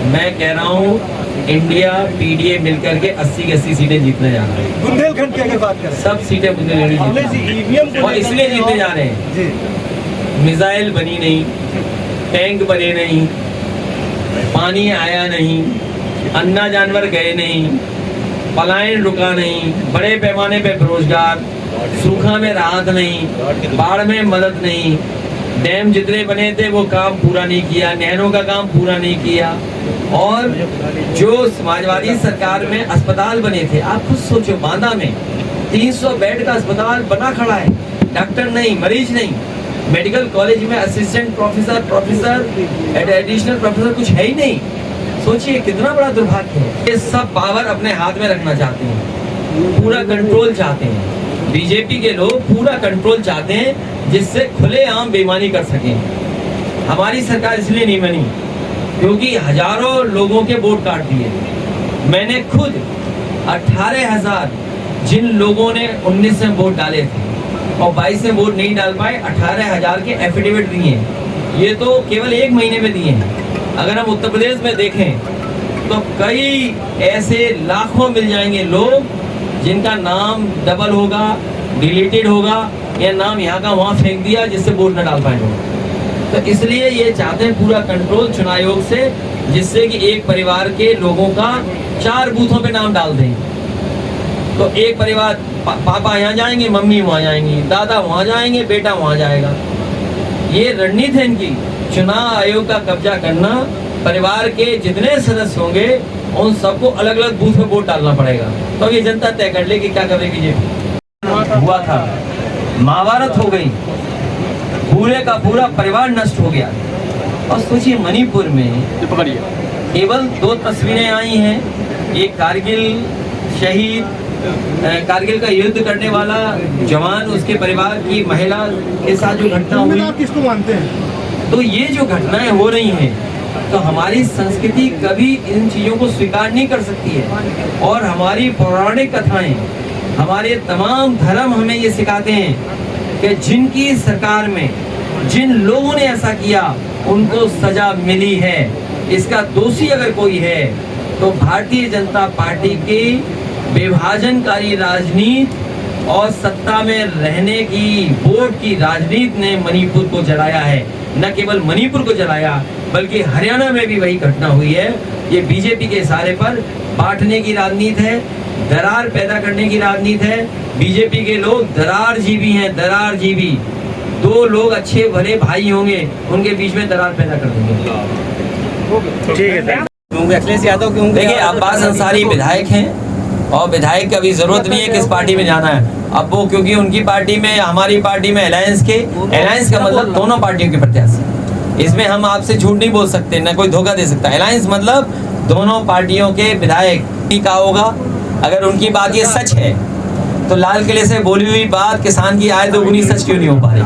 मैं कह रहा हूँ इंडिया पीडीए मिलकर के 80 की 80 सीटें जीतने जा रहे हैं। बुंदेलखंड की अगर बात करें, सब सीटें बुंदेलखंड जीतने और इसलिए जीतने जा रहे हैं। मिसाइल बनी नहीं, टैंक बने नहीं, पानी आया नहीं, अन्ना जानवर गए नहीं, पलायन रुका नहीं, बड़े पैमाने पे बेरोजगार, सूखा में राहत नहीं, बाढ़ में मदद नहीं, डैम जितने बने थे वो काम पूरा नहीं किया, नहरों का काम पूरा नहीं किया। और जो समाजवादी सरकार में अस्पताल बने थे, आप खुद सोचो, बांदा में 300 बेड का अस्पताल बना खड़ा है, डॉक्टर नहीं, मरीज नहीं, मेडिकल कॉलेज में असिस्टेंट प्रोफेसर एडिशनल प्रोफेसर कुछ है ही नहीं। सोचिए कितना बड़ा दुर्भाग्य है। ये सब पावर अपने हाथ में रखना चाहते हैं, पूरा कंट्रोल चाहते हैं। बीजेपी के लोग पूरा कंट्रोल चाहते हैं जिससे खुलेआम बेईमानी कर सकें। हमारी सरकार इसलिए नहीं बनी क्योंकि हजारों लोगों के वोट काट दिए। मैंने खुद 18,000 जिन लोगों ने 19 में वोट डाले थे और 22 में वोट नहीं डाल पाए, 18,000 के एफिडेविट दिए हैं। ये तो केवल 1 महीने में दिए हैं। अगर हम उत्तर प्रदेश में देखें तो कई ऐसे लाखों मिल जाएंगे लोग जिनका नाम डबल होगा, डिलीटेड होगा, या नाम यहाँ का वहाँ फेंक दिया जिससे वोट न डाल पाएंगे। तो इसलिए ये चाहते हैं पूरा कंट्रोल चुनाव आयोग से, जिससे कि एक परिवार के लोगों का 4 बूथों पे नाम डाल दें। तो एक परिवार पापा यहाँ जाएंगे, मम्मी वहाँ जाएंगी, दादा वहाँ जाएंगे, बेटा वहाँ जाएगा। ये रणनीति है इनकी, चुनाव आयोग का कब्जा करना। परिवार के जितने सदस्य होंगे उन सबको अलग अलग बूथ में वोट डालना पड़ेगा। तो ये जनता तय कर लेगी क्या करेगी। ये हुआ था, महाभारत हो गई, पूरे का पूरा परिवार नष्ट हो गया। और सोचिए मणिपुर में केवल 2 तस्वीरें आई हैं। एक कारगिल शहीद, कारगिल का युद्ध करने वाला जवान, उसके परिवार की महिला के साथ जो घटना हुई। आप किसको मानते हैं? तो ये जो घटनाएं हो रही हैं, तो हमारी संस्कृति कभी इन चीजों को स्वीकार नहीं कर सकती है। और हमारी पौराणिक कथाएं, हमारे तमाम धर्म हमें ये सिखाते हैं कि जिनकी सरकार में जिन लोगों ने ऐसा किया उनको सजा मिली है। इसका दोषी अगर कोई है तो भारतीय जनता पार्टी की विभाजनकारी राजनीति और सत्ता में रहने की वोट की राजनीति ने मणिपुर को जलाया है। न केवल मणिपुर को जलाया बल्कि हरियाणा में भी वही घटना हुई है। ये बीजेपी के इशारे पर बांटने की राजनीति है, दरार पैदा करने की राजनीति है। बीजेपी के लोग दरार जीवी हैं, दरार जीवी। 2 लोग अच्छे भले भाई होंगे, उनके बीच में दरार पैदा कर देंगे। ठीक है। अखिलेश यादव क्यों? देखिए, अब्बास अंसारी विधायक हैं और विधायक का भी जरूरत नहीं है किस पार्टी में जाना है। अब वो क्योंकि उनकी पार्टी में, हमारी पार्टी में अलायंस का मतलब दोनों पार्टियों के प्रत्याशी। इसमें हम आपसे झूठ नहीं बोल सकते, न कोई धोखा दे सकता। अलायंस मतलब दोनों पार्टियों के विधायक का होगा। अगर उनकी बात ये सच है तो लाल किले से बोली हुई बात किसान की आय दोगुनी सच क्यों नहीं हो पा रही?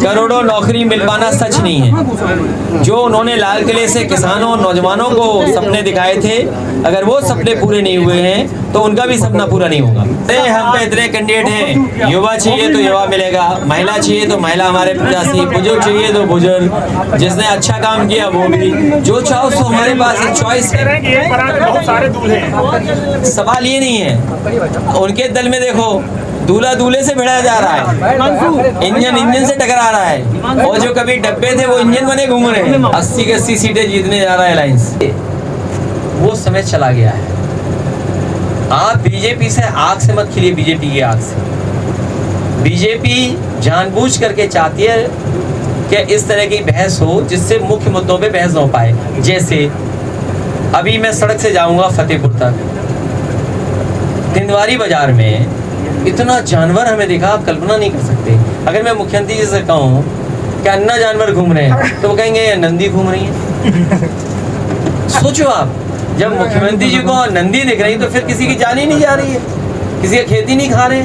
करोड़ों नौकरी मिल पाना सच नहीं है। जो उन्होंने लाल किले से किसानों, नौजवानों को सपने दिखाए थे, अगर वो सपने पूरे नहीं हुए हैं तो उनका भी सपना पूरा नहीं होगा। हम पे इतने कैंडिडेट हैं, युवा चाहिए तो युवा मिलेगा, महिला चाहिए तो महिला हमारे प्रत्याशी, बुजुर्ग चाहिए तो बुजुर्ग, जिसने अच्छा काम किया वो भी, जो चाहो सो हमारे पास एक चॉइस है। बहुत सारे दूल्हे हैं। सवाल ये नहीं है, उनके दल में देखो दूल्हा दूल्हे से भिड़ा जा रहा है, इंजन से टकरा रहा है, और जो कभी डब्बे थे वो इंजन बने घूम रहे हैं। 80 की 80 सीटें जीतने जा रहा है अलायंस। वो समय चला गया है। आप बीजेपी से आग से मत खिलिए, बीजेपी की आग से। बीजेपी जानबूझ करके चाहती है कि इस तरह की बहस हो जिससे मुख्य मुद्दों पे बहस न हो पाए। जैसे अभी मैं सड़क से जाऊंगा फतेहपुर तक, तिंदवारी बाजार में इतना जानवर हमें दिखा, आप कल्पना नहीं कर सकते। अगर मैं मुख्यमंत्री जी से कहूँ कि अन्ना जानवर घूम रहे हैं तो वो कहेंगे नंदी घूम रही है। सोचो आप, जब मुख्यमंत्री जी को नंदी दिख रही तो फिर किसी की जान ही नहीं जा रही है, किसी का खेती नहीं खा रहे,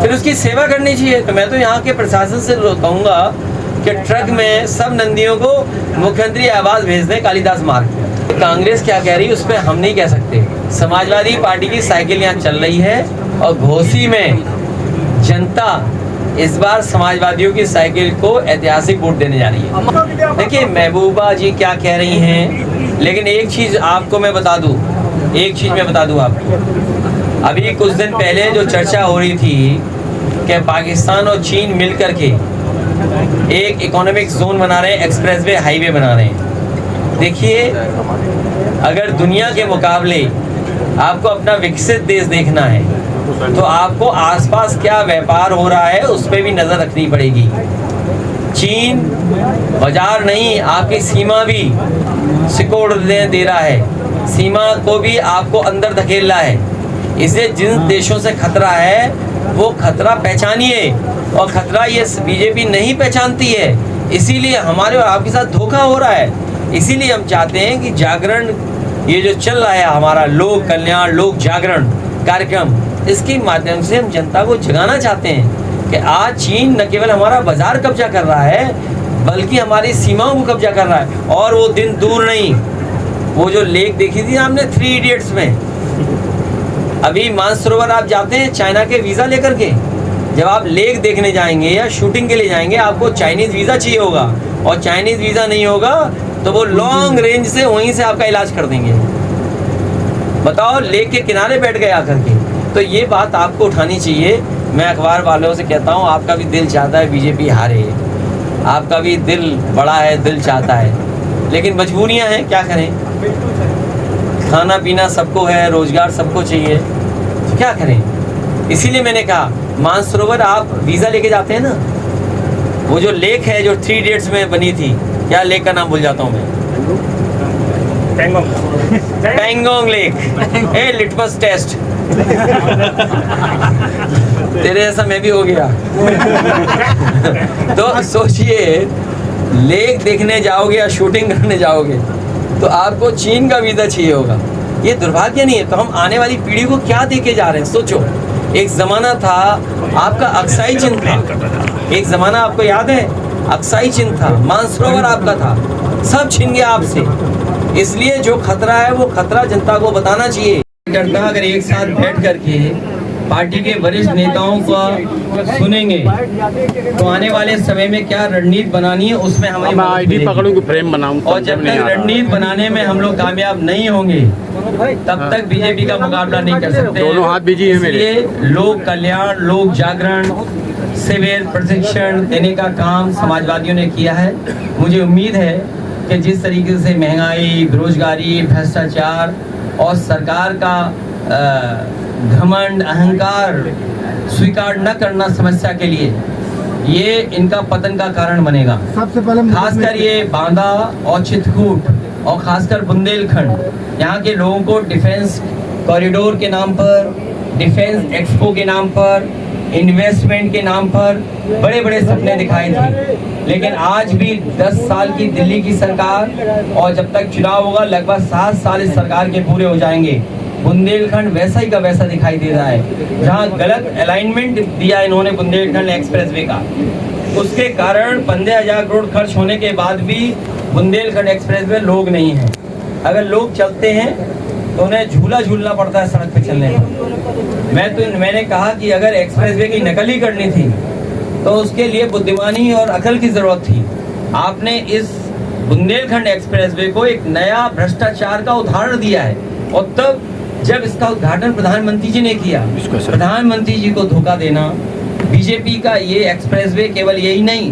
फिर उसकी सेवा करनी चाहिए। तो मैं तो यहाँ के प्रशासन से कहूँगा कि ट्रक में सब नंदियों को मुख्यमंत्री आवास भेज दें कालिदास मार्ग पे। कांग्रेस क्या कह रही है उस पर हम नहीं कह सकते। समाजवादी पार्टी की साइकिल यहाँ चल रही है और घोसी में जनता इस बार समाजवादियों की साइकिल को ऐतिहासिक वोट देने जा रही है। देखिए महबूबा जी क्या कह रही हैं, लेकिन एक चीज़ आपको मैं बता दूं, आपको अभी कुछ दिन पहले जो चर्चा हो रही थी कि पाकिस्तान और चीन मिल कर के एक इकोनॉमिक जोन बना रहे हैं, एक्सप्रेसवे हाईवे बना रहे हैं। देखिए अगर दुनिया के मुकाबले आपको अपना विकसित देश देखना है तो आपको आसपास क्या व्यापार हो रहा है उस पर भी नज़र रखनी पड़ेगी। चीन बाजार नहीं, आपकी सीमा भी सिकोड़ दे रहा है, सीमा को भी आपको अंदर धकेल रहा है। इसलिए जिन देशों से खतरा है वो खतरा पहचानिए, और खतरा ये बीजेपी नहीं पहचानती है, इसीलिए हमारे और आपके साथ धोखा हो रहा है। इसीलिए हम चाहते हैं कि जागरण ये जो चल रहा है हमारा लोक कल्याण लोक जागरण कार्यक्रम, इसके माध्यम से हम जनता को जगाना चाहते हैं कि आज चीन न केवल हमारा बाजार कब्जा कर रहा है बल्कि हमारी सीमाओं को कब्जा कर रहा है। और वो दिन दूर नहीं, वो जो लेक देखी थी आपने 3 इडियट्स में, अभी मानसरोवर आप जाते हैं चाइना के वीज़ा लेकर के, जब आप लेक देखने जाएंगे या शूटिंग के लिए जाएंगे आपको चाइनीज़ वीज़ा चाहिए होगा, और चाइनीज़ वीज़ा नहीं होगा तो वो लॉन्ग रेंज से वहीं से आपका इलाज कर देंगे। बताओ, लेक के किनारे बैठ गए आकर के। तो ये बात आपको उठानी चाहिए। मैं अखबार वालों से कहता हूँ आपका भी दिल चाहता है बीजेपी हारे, आपका भी दिल बड़ा है, दिल चाहता है, लेकिन मजबूरियाँ हैं, क्या करें। खाना पीना सबको है, रोजगार सबको चाहिए, तो क्या करें। इसीलिए मैंने कहा मानसरोवर आप वीज़ा लेके जाते हैं ना, वो जो लेक है जो 3 इडियट्स में बनी थी, क्या लेक का नाम भूल जाता हूँ मैं, पेंगोंग लेक, ए लिटमस टेस्ट तेरे ऐसा मैं भी हो गया। तो सोचिए लेक देखने जाओगे या शूटिंग करने जाओगे तो आपको चीन का वीज़ा चाहिए होगा। ये दुर्भाग्य नहीं है, तो हम आने वाली पीढ़ी को क्या दे के जा रहे हैं। सोचो, एक ज़माना था आपका अक्साई चिन्ह था, एक ज़माना आपको याद है अक्साई चिन्ह था, मानसरोवर आपका था, सब छिन गया आपसे। इसलिए जो खतरा है वो खतरा जनता को बताना चाहिए। जनता अगर एक साथ बैठ करके पार्टी के वरिष्ठ नेताओं को सुनेंगे तो आने वाले समय में क्या रणनीति बनानी है उसमें हमारी आईडी पकड़ूंगी, फ्रेम बनाऊं, और जब तक रणनीति बनाने में हम लोग कामयाब नहीं होंगे तब तक बीजेपी का मुकाबला नहीं कर सकते। दोनों हाथ बिजी हैं मेरे। इसलिए लोक कल्याण लोक जागरण शिविर प्रशिक्षण देने का काम समाजवादियों ने किया है। मुझे उम्मीद है कि जिस तरीके से महंगाई, बेरोजगारी, भ्रष्टाचार और सरकार का घमंड अहंकार स्वीकार न करना समस्या के लिए ये इनका पतन का कारण बनेगा। सबसे पहले खासकर ये बांदा और चित्रकूट और खासकर बुंदेलखंड, यहाँ के लोगों को डिफेंस कॉरिडोर के नाम पर, डिफेंस एक्सपो के नाम पर, इन्वेस्टमेंट के नाम पर बड़े बड़े सपने दिखाए थे, लेकिन आज भी 10 साल की दिल्ली की सरकार और जब तक चुनाव होगा लगभग 7 साल इस सरकार के पूरे हो जाएंगे। बुंदेलखंड वैसा ही का वैसा दिखाई दे रहा है, जहां गलत अलाइनमेंट दिया इन्होंने बुंदेलखंड एक्सप्रेसवे का, उसके कारण 15,000 करोड़ खर्च होने के बाद भी बुंदेलखंड एक्सप्रेसवे लोग नहीं है। अगर लोग चलते हैं तो उन्हें झूला झूलना पड़ता है सड़क पे चलने में। मैंने कहा कि अगर एक्सप्रेसवे की नकल ही करनी थी तो उसके लिए बुद्धिमानी और अकल की जरूरत थी। आपने इस बुंदेलखंड एक्सप्रेसवे को एक नया भ्रष्टाचार का उदाहरण दिया है, और तब जब इसका उद्घाटन प्रधानमंत्री जी ने किया, प्रधानमंत्री जी को धोखा देना। बीजेपी का ये एक्सप्रेसवे केवल यही नहीं,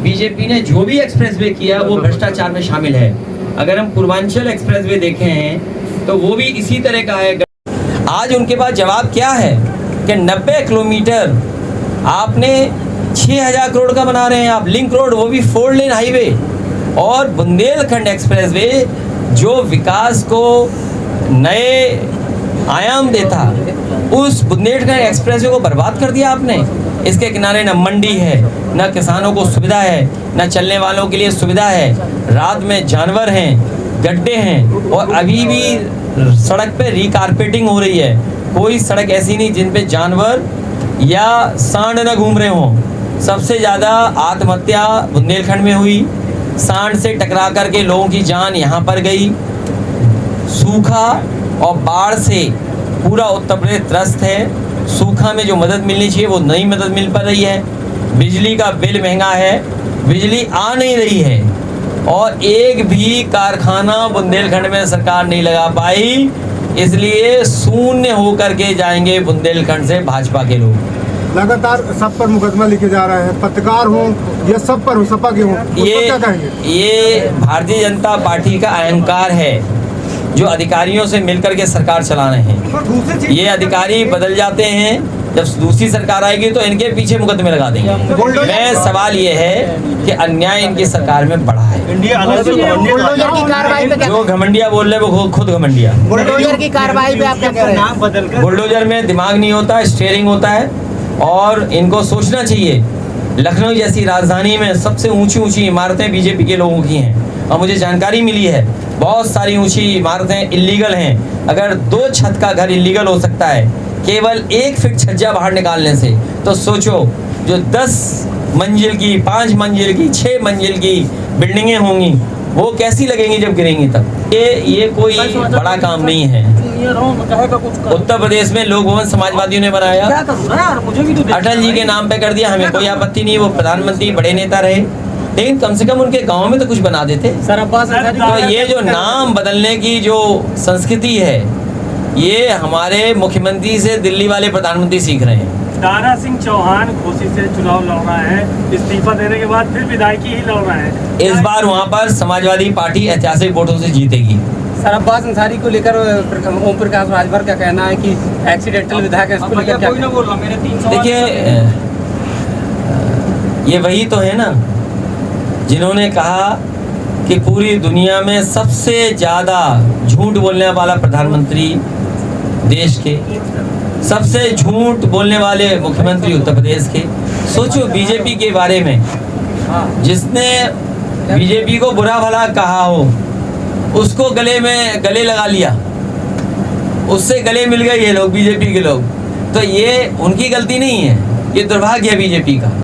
बीजेपी ने जो भी एक्सप्रेसवे किया वो भ्रष्टाचार में शामिल है। अगर हम पूर्वांचल एक्सप्रेसवे देखे हैं तो वो भी इसी तरह का है। आज उनके पास जवाब क्या है कि 90 किलोमीटर आपने 6,000 करोड़ का बना रहे हैं आप लिंक रोड, वो भी 4 लेन हाईवे, और बुंदेलखंड एक्सप्रेसवे जो विकास को नए आयाम देता, उस बुंदेलखंड एक्सप्रेसवे को बर्बाद कर दिया आपने। इसके किनारे न मंडी है, न किसानों को सुविधा है, न चलने वालों के लिए सुविधा है, रात में जानवर हैं, गड्ढे हैं, और अभी भी सड़क पे रिकारपेटिंग हो रही है। कोई सड़क ऐसी नहीं जिन पे जानवर या सांड न घूम रहे हों। सबसे ज़्यादा आत्महत्या बुंदेलखंड में हुई, सांड से टकरा करके लोगों की जान यहाँ पर गई। सूखा और बाढ़ से पूरा उत्तर प्रदेश त्रस्त है। सूखा में जो मदद मिलनी चाहिए वो नहीं मदद मिल पा रही है। बिजली का बिल महंगा है, बिजली आ नहीं रही है और एक भी कारखाना बुंदेलखंड में सरकार नहीं लगा पाई, इसलिए शून्य होकर के जाएंगे बुंदेलखंड से भाजपा के लोग। लगातार सब पर मुकदमा लेके जा रहे हैं, पत्रकार हों या सब पर हो, सपा के हों, क्या कहेंगे? ये भारतीय जनता पार्टी का अहंकार है जो अधिकारियों से मिलकर के सरकार चला रहे हैं। ये अधिकारी बदल जाते हैं, जब दूसरी सरकार आएगी तो इनके पीछे मुकदमे लगा देंगे। मैं सवाल ये है कि अन्याय इनकी सरकार में बढ़ा है। बुलडोजर की कार्रवाई पे जो घमंडिया बोल रहे वो खुद घमंडिया। बुलडोजर की कार्रवाई पे आप क्या कह रहे हैं? बुलडोजर में दिमाग नहीं होता, स्टीयरिंग होता है और इनको सोचना चाहिए। लखनऊ जैसी राजधानी में सबसे ऊंची ऊंची इमारतें बीजेपी के लोगों की हैं और मुझे जानकारी मिली है बहुत सारी ऊंची इमारतें इल्लीगल हैं। अगर 2 छत का घर इल्लीगल हो सकता है केवल 1 फीट छज्जा बाहर निकालने से, तो सोचो जो 10 मंजिल की, 5 मंजिल की, 6 मंजिल की बिल्डिंगें होंगी वो कैसी लगेंगी जब गिरेंगी तब। ये कोई बड़ा काम नहीं है। उत्तर प्रदेश में लोक भवन समाजवादियों ने बनाया, अटल जी के नाम पे कर दिया, हमें कोई आपत्ति नहीं, वो प्रधानमंत्री बड़े नेता रहे, लेकिन कम से कम उनके गांव में तो कुछ बना देते। तो ये जो नाम बदलने की जो संस्कृति है ये हमारे मुख्यमंत्री से दिल्ली वाले प्रधानमंत्री सीख रहे हैं। दारा सिंह चौहान घोसी से चुनाव लड़ रहा है, इस्तीफा देने के बाद फिर विधायकी ही लड़ रहा है। इस बार वहाँ पर समाजवादी पार्टी ऐतिहासिक वोटों से जीतेगी। सर अब्बास अंसारी को लेकर ओम प्रकाश राजभर का कहना है कि एक्सीडेंटल विधायक है, इसको लेकर क्या देखिए ये वही तो है ना जिन्होंने कहा कि पूरी दुनिया में सबसे ज़्यादा झूठ बोलने वाला प्रधानमंत्री देश के, सबसे झूठ बोलने वाले मुख्यमंत्री उत्तर प्रदेश के। सोचो बीजेपी के बारे में, जिसने बीजेपी को बुरा भला कहा हो उसको गले लगा लिया, उससे गले मिल गए ये लोग बीजेपी के लोग। तो ये उनकी गलती नहीं है, ये दुर्भाग्य है बीजेपी का।